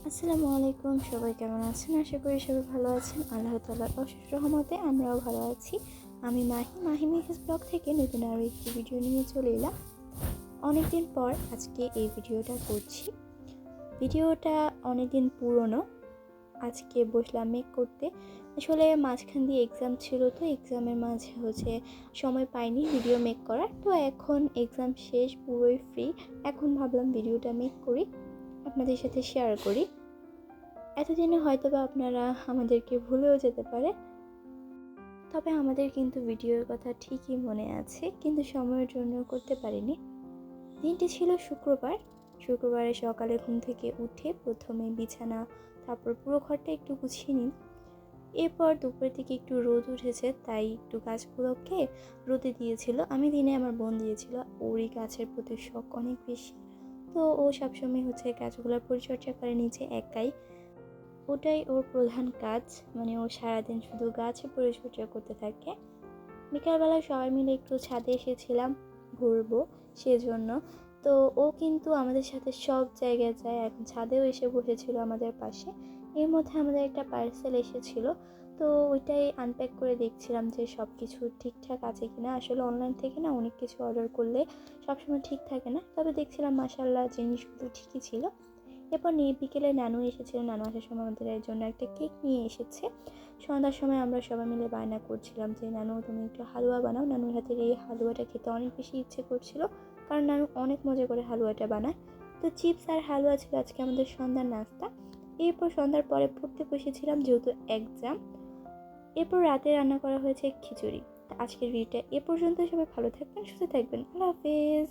আসসালামু আলাইকুম, সবাই কেমন আছেন? আশা করি সবাই ভালো আছেন। আল্লাহ তাআলার অশেষ রহমতে আমরাও ভালো আছি। আমি মাহি মিহিস ব্লগ থেকে নতুন আরও একটি ভিডিও নিয়ে চলে এলাম। অনেকদিন পর আজকে এই ভিডিওটা করছি। ভিডিওটা অনেকদিন পুরনো। আজকে বসলাম মেক করতে। আসলে মাঝখান দিয়ে এক্সাম ছিল, তো এক্সামের মাঝে সময় পাইনি ভিডিও মেক করার। তো এখন এক্সাম শেষ, পুরোই ফ্রি। এখন ভাবলাম ভিডিওটা মেক করি, আপনাদের সাথে শেয়ার করি। এতদিনে হয়তোবা আপনারা আমাদেরকে ভুলেও যেতে পারে, তবে আমাদের কিন্তু ভিডিওর কথা ঠিকই মনে আছে, কিন্তু সময়ের জন্য করতে পারিনি। দিনটি ছিল শুক্রবার। শুক্রবারে সকালে ঘুম থেকে উঠে প্রথমে বিছানা, তারপর পুরো ঘরটা একটু গুছিয়ে নিই। এরপর দুপুরের দিকে একটু রোদ উঠেছে, তাই একটু গাছগুলোকে রোদে দিয়েছিল। আমি দিনে, আমার বোন দিয়েছিল। ওরই গাছের প্রতি শখ অনেক বেশি, তো ও সবসময় গাছগুলোর পরিচর্যা করে নিচে একাই। ওটাই ওর প্রধান কাজ, মানে ও সারাদিন শুধু গাছে পরিচর্যা করতে থাকে। বিকালবেলা সবাই মিলে একটু ছাদে এসেছিলাম ঘুরবো সেজন্য। তো ও কিন্তু আমাদের সাথে সব জায়গায় যায়। এখন ছাদেও এসে বসেছিল আমাদের পাশে। এর মধ্যে আমাদের একটা পার্সেল এসেছিল, তো ওইটাই আনপ্যাক করে দেখছিলাম যে সব কিছু ঠিকঠাক আছে কিনা। আসলে অনলাইন থেকে না অনেক কিছু অর্ডার করলে সবসময় ঠিক থাকে না, তবে দেখছিলাম মাশাআল্লাহ জিনিসগুলো ঠিকই ছিল। এরপর বিকেলে নানু এসেছিল। নানু আসার সময় আমাদের এর জন্য একটা কেক নিয়ে এসেছে। সন্ধ্যার সময় আমরা সবাই মিলে বায়না করছিলাম যে নানু তুমি একটু হালুয়া বানাও। নানুর হাতের এই হালুয়াটা খেতে অনেক বেশি ইচ্ছে করছিল, কারণ নানু অনেক মজা করে হালুয়াটা বানায়। তো চিপস আর হালুয়া ছিল আজকে আমাদের সন্ধ্যার নাস্তা। এরপর সন্ধ্যার পরে পড়তে বসেছিলাম, যেহেতু এক্সাম। এরপর রাতে রান্না করা হয়েছে খিচুড়ি। আজকের ভিডিওটা এ পর্যন্ত। সবাই ভালো থাকবেন, সুস্থ থাকবেন। আল্লাহ হাফেজ।